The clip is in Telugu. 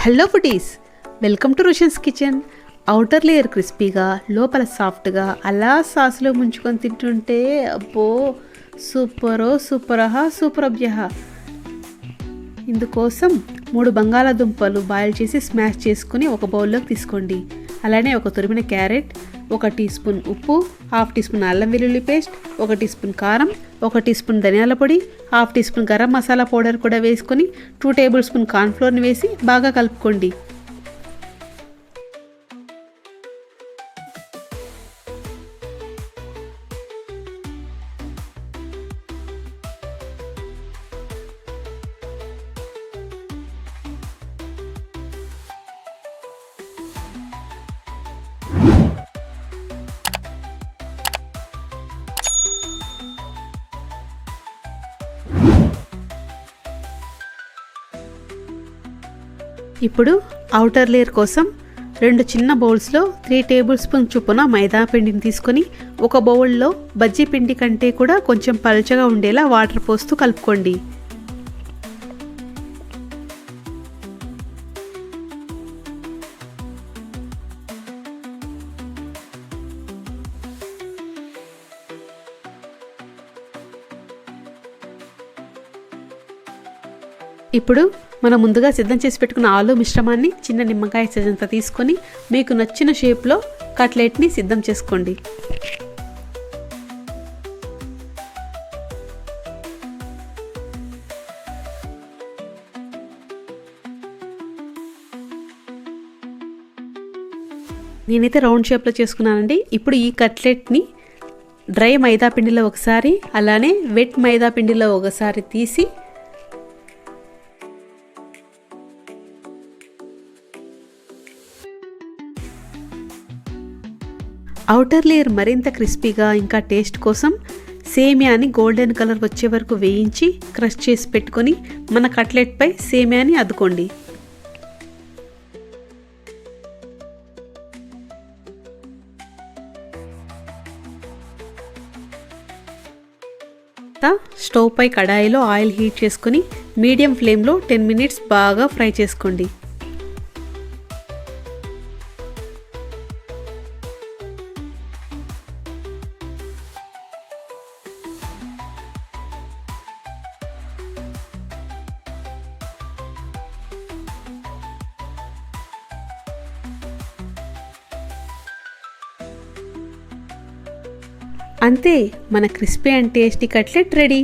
Hello foodies, welcome to Roshan's kitchen. Outer layer క్రిస్పీగా, లోపల సాఫ్ట్గా అలా సాసులో ముంచుకొని తింటుంటే అబ్బో సూపర్ అభ్యహ. ఇందుకోసం 3 బంగాళాదుంపలు బాయిల్ చేసి స్మాష్ చేసుకుని ఒక బౌల్లోకి తీసుకోండి. అలానే ఒక తురిమిన క్యారెట్, 1 టీ స్పూన్ ఉప్పు, 1/2 టీ స్పూన్ అల్లం వెల్లుల్లి పేస్ట్, 1 టీ స్పూన్ కారం, 1 టీ స్పూన్ ధనియాల పొడి, 1/2 teaspoon garam masala powder కూడా వేసుకొని 2 టేబుల్ స్పూన్ కార్న్ఫ్లోర్ని వేసి బాగా కలుపుకోండి. ఇప్పుడు అవుటర్ లేయర్ కోసం 2 చిన్న బౌల్స్లో 3 టేబుల్ స్పూన్ చొప్పున మైదా పిండిని తీసుకొని ఒక బౌల్లో బజ్జీ పిండి కంటే కూడా కొంచెం పలుచగా ఉండేలా వాటర్ పోస్తూ కలుపుకోండి. ఇప్పుడు మనం ముందుగా సిద్ధం చేసి పెట్టుకున్న ఆలు మిశ్రమాన్ని చిన్న నిమ్మకాయ సైజంతా తీసుకొని మీకు నచ్చిన షేప్లో కట్లెట్ని సిద్ధం చేసుకోండి. నేనైతే రౌండ్ షేప్లో చేసుకున్నానండి. ఇప్పుడు ఈ కట్లెట్ని డ్రై మైదా పిండిలో ఒకసారి, అలానే వెట్ మైదా పిండిలో ఒకసారి తీసి అవుటర్ లేయర్ మరింత క్రిస్పీగా ఇంకా టేస్ట్ కోసం సేమియాని గోల్డెన్ కలర్ వచ్చే వరకు వేయించి క్రష్ చేసి పెట్టుకొని మన కట్లెట్పై సేమియాని అద్దుకోండి. స్టవ్ పై కడాయిలో ఆయిల్ హీట్ చేసుకొని మీడియం ఫ్లేమ్లో 10 మినిట్స్ బాగా ఫ్రై చేసుకోండి. అంతే, మన crispy and tasty cutlet ready.